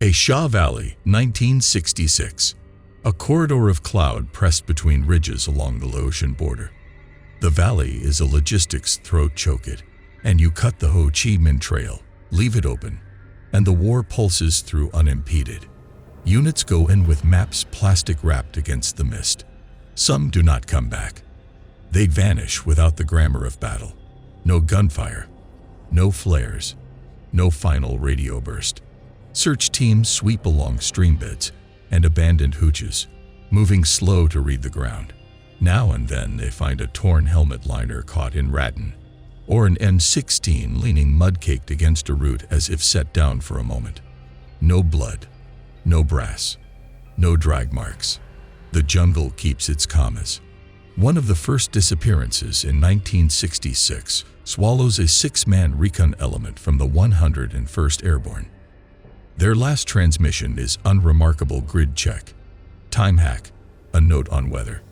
A Shau Valley, 1966. A corridor of cloud pressed between ridges along the Laotian border. The valley is a logistics throat choke it, and you cut the Ho Chi Minh Trail, leave it open, and the war pulses through unimpeded. Units go in with maps plastic wrapped against the mist. Some do not come back. They vanish without the grammar of battle. No gunfire, no flares, no final radio burst. Search teams sweep along streambeds and abandoned hooches, moving slow to read the ground. Now and then they find a torn helmet liner caught in rattan, or an M16 leaning mud-caked against a root as if set down for a moment. No blood, no brass, no drag marks. The jungle keeps its commas. One of the first disappearances in 1966 swallows a 6-man recon element from the 101st Airborne. Their last transmission is unremarkable grid check, time hack, a note on weather.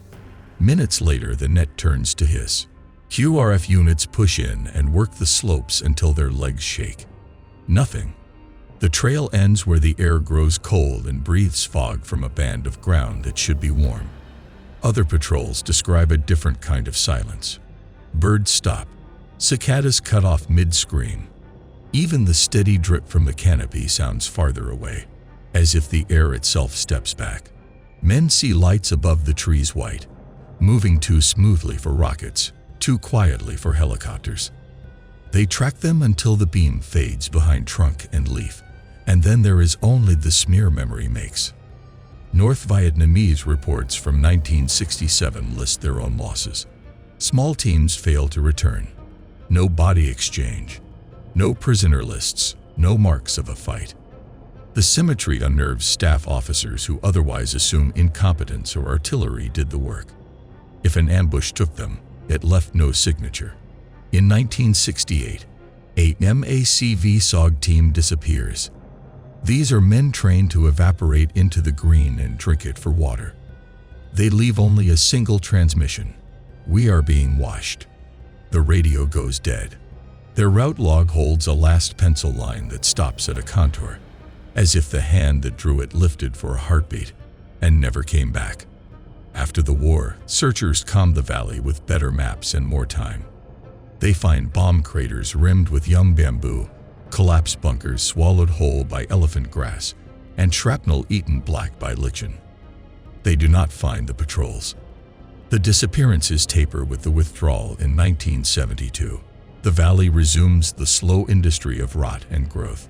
Minutes later, the net turns to hiss. QRF units push in and work the slopes until their legs shake. Nothing. The trail ends where the air grows cold and breathes fog from a band of ground that should be warm. Other patrols describe a different kind of silence. Birds stop. Cicadas cut off mid-scream. Even the steady drip from the canopy sounds farther away, as if the air itself steps back. Men see lights above the trees white, moving too smoothly for rockets, too quietly for helicopters. They track them until the beam fades behind trunk and leaf, and then there is only the smear memory makes. North Vietnamese reports from 1967 list their own losses. Small teams fail to return. No body exchange. No prisoner lists. No marks of a fight. The symmetry unnerves staff officers who otherwise assume incompetence or artillery did the work. If an ambush took them, it left no signature. In 1968, a MACV SOG team disappears. These are men trained to evaporate into the green and drink it for water. They leave only a single transmission. We are being washed. The radio goes dead. Their route log holds a last pencil line that stops at a contour, as if the hand that drew it lifted for a heartbeat and never came back. After the war, searchers combed the valley with better maps and more time. They find bomb craters rimmed with young bamboo, collapsed bunkers swallowed whole by elephant grass, and shrapnel eaten black by lichen. They do not find the patrols. The disappearances taper with the withdrawal in 1972. The valley resumes the slow industry of rot and growth.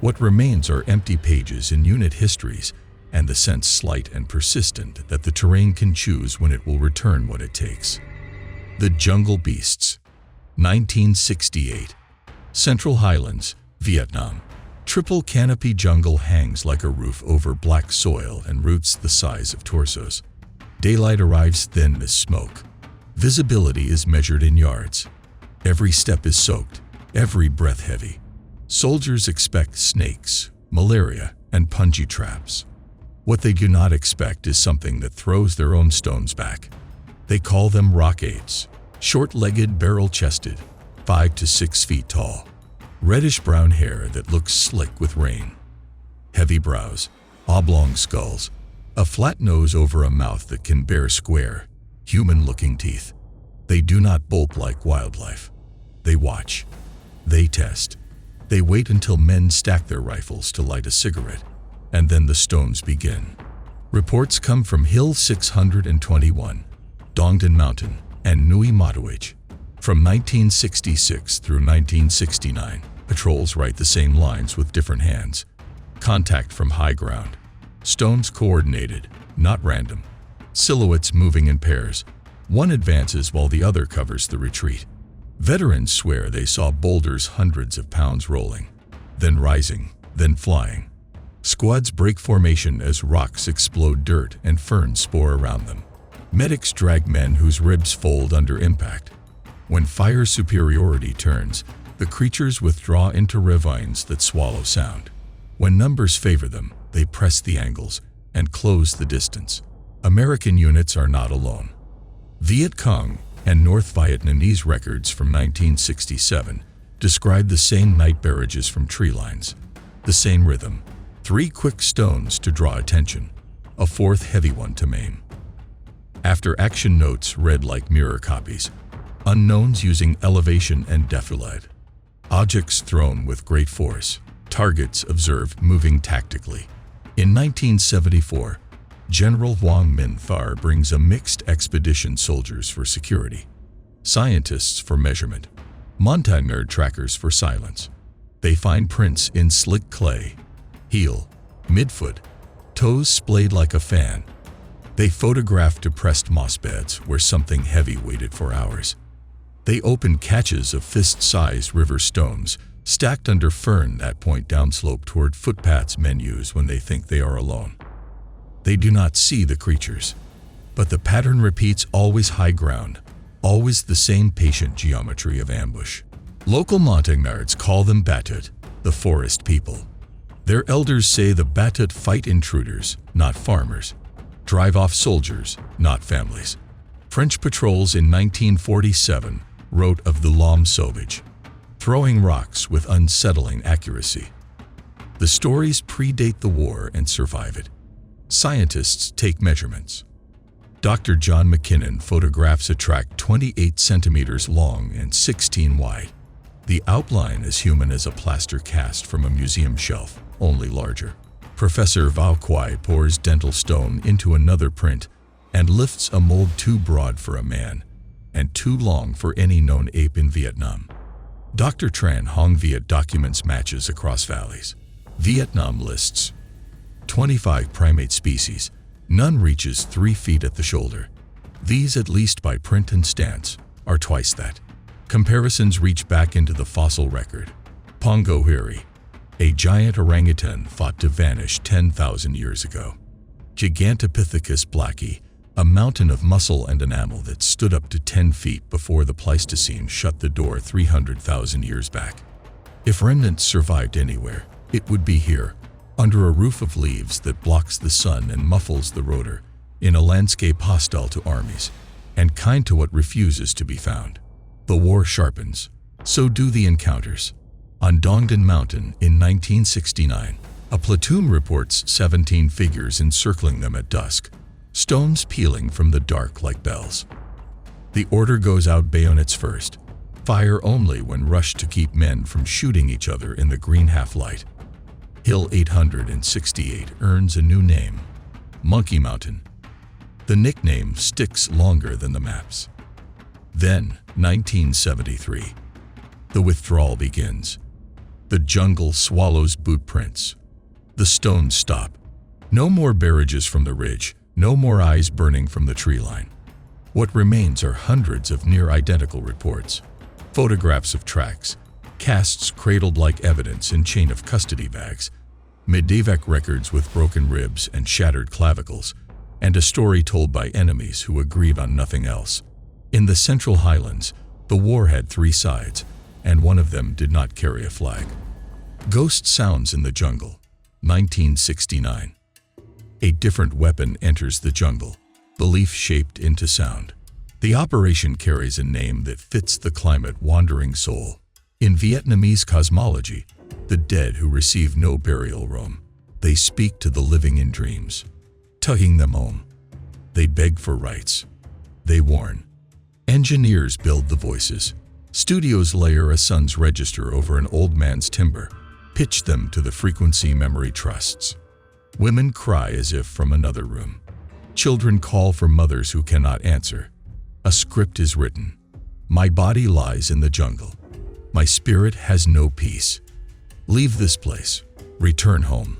What remains are empty pages in unit histories and the sense slight and persistent that the terrain can choose when it will return what it takes. The Jungle Beasts, 1968. Central Highlands, Vietnam. Triple canopy jungle hangs like a roof over black soil and roots the size of torsos. Daylight arrives thin as smoke. Visibility is measured in yards. Every step is soaked, every breath heavy. Soldiers expect snakes, malaria, and punji traps. What they do not expect is something that throws their own stones back. They call them rockades, short-legged, barrel-chested, 5 to 6 feet tall. Reddish-brown hair that looks slick with rain. Heavy brows, oblong skulls, a flat nose over a mouth that can bear square, human-looking teeth. They do not bolt like wildlife. They watch. They test. They wait until men stack their rifles to light a cigarette, and then the stones begin. Reports come from Hill 621, Dongtan Mountain, and Nui Matawich. From 1966 through 1969, patrols write the same lines with different hands. Contact from high ground. Stones coordinated, not random. Silhouettes moving in pairs. One advances while the other covers the retreat. Veterans swear they saw boulders hundreds of pounds rolling, then rising, then flying. Squads break formation as rocks explode, dirt and ferns spore around them. Medics drag men whose ribs fold under impact. When fire superiority turns, the creatures withdraw into ravines that swallow sound. When numbers favor them, they press the angles and close the distance. American units are not alone. Viet Cong and North Vietnamese records from 1967 describe the same night barrages from tree lines. The same rhythm, 3 quick stones to draw attention, a 4th heavy one to maim. After action notes read like mirror copies, unknowns using elevation and defilade, objects thrown with great force, targets observed moving tactically. In 1974, General Wang Min-thar brings a mixed expedition: soldiers for security, scientists for measurement, mountaineer trackers for silence. They find prints in slick clay, heel, midfoot, toes splayed like a fan. They photograph depressed moss beds where something heavy waited for hours. They open catches of fist-sized river stones stacked under fern that point downslope toward footpaths men use when they think they are alone. They do not see the creatures, but the pattern repeats: always high ground, always the same patient geometry of ambush. Local Montagnards call them Batut, the forest people. Their elders say the Batut fight intruders, not farmers, drive off soldiers, not families. French patrols in 1947 wrote of the L'Homme Sauvage, throwing rocks with unsettling accuracy. The stories predate the war and survive it. Scientists take measurements. Dr. John McKinnon photographs a track 28 centimeters long and 16 wide. The outline is human as a plaster cast from a museum shelf, only larger. Professor Vao Quai pours dental stone into another print and lifts a mold too broad for a man and too long for any known ape in Vietnam. Dr. Tran Hong Viet documents matches across valleys. Vietnam lists 25 primate species. None reaches 3 feet at the shoulder. These, at least by print and stance, are twice that. Comparisons reach back into the fossil record. Pongo Eerie, a giant orangutan thought to vanish 10,000 years ago. Gigantopithecus blacki, a mountain of muscle and enamel that stood up to 10 feet before the Pleistocene shut the door 300,000 years back. If remnants survived anywhere, it would be here, under a roof of leaves that blocks the sun and muffles the rotor, in a landscape hostile to armies, and kind to what refuses to be found. The war sharpens. So do the encounters. On Dongdan Mountain in 1969, a platoon reports 17 figures encircling them at dusk, stones peeling from the dark like bells. The order goes out: bayonets first, fire only when rushed to keep men from shooting each other in the green half-light. Hill 868 earns a new name: Monkey Mountain. The nickname sticks longer than the maps. Then, 1973. The withdrawal begins. The jungle swallows boot prints. The stones stop. No more barrages from the ridge, no more eyes burning from the tree line. What remains are hundreds of near-identical reports, photographs of tracks, casts cradled like evidence in chain of custody bags, Medevac records with broken ribs and shattered clavicles, and a story told by enemies who agreed on nothing else. In the Central Highlands, the war had 3 sides, and one of them did not carry a flag. Ghost sounds in the jungle, 1969. A different weapon enters the jungle, belief shaped into sound. The operation carries a name that fits the climate: wandering soul. In Vietnamese cosmology, the dead who receive no burial roam. They speak to the living in dreams, tugging them home. They beg for rights. They warn. Engineers build the voices. Studios layer a son's register over an old man's timber, pitch them to the frequency memory trusts. Women cry as if from another room. Children call for mothers who cannot answer. A script is written. My body lies in the jungle. My spirit has no peace. Leave this place. Return home.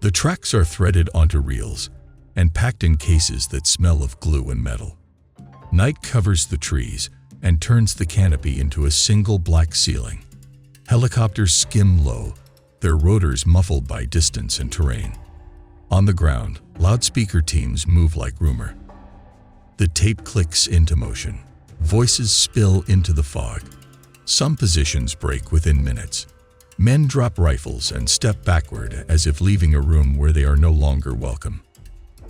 The tracks are threaded onto reels and packed in cases that smell of glue and metal. Night covers the trees and turns the canopy into a single black ceiling. Helicopters skim low, their rotors muffled by distance and terrain. On the ground, loudspeaker teams move like rumor. The tape clicks into motion. Voices spill into the fog. Some positions break within minutes. Men drop rifles and step backward as if leaving a room where they are no longer welcome.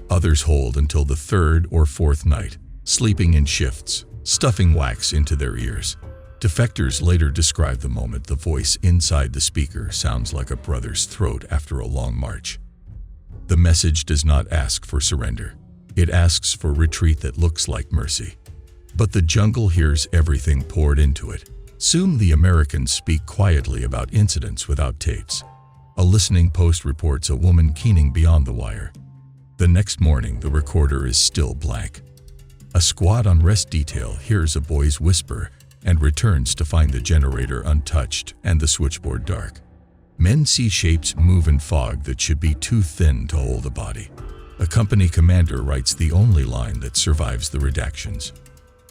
Others hold until the 3rd or 4th night, sleeping in shifts, stuffing wax into their ears. Defectors later describe the moment the voice inside the speaker sounds like a brother's throat after a long march. The message does not ask for surrender. It asks for retreat that looks like mercy. But the jungle hears everything poured into it. Soon the Americans speak quietly about incidents without tapes. A listening post reports a woman keening beyond the wire. The next morning, the recorder is still blank. A squad on rest detail hears a boy's whisper and returns to find the generator untouched and the switchboard dark. Men see shapes move in fog that should be too thin to hold a body. A company commander writes the only line that survives the redactions.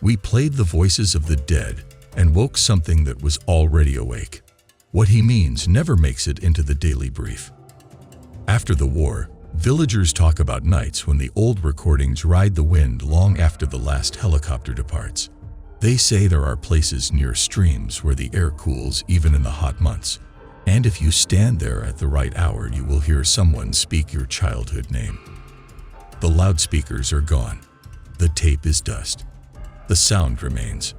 "We played the voices of the dead and woke something that was already awake." What he means never makes it into the daily brief. After the war, villagers talk about nights when the old recordings ride the wind long after the last helicopter departs. They say there are places near streams where the air cools even in the hot months. And if you stand there at the right hour, you will hear someone speak your childhood name. The loudspeakers are gone. The tape is dust. The sound remains.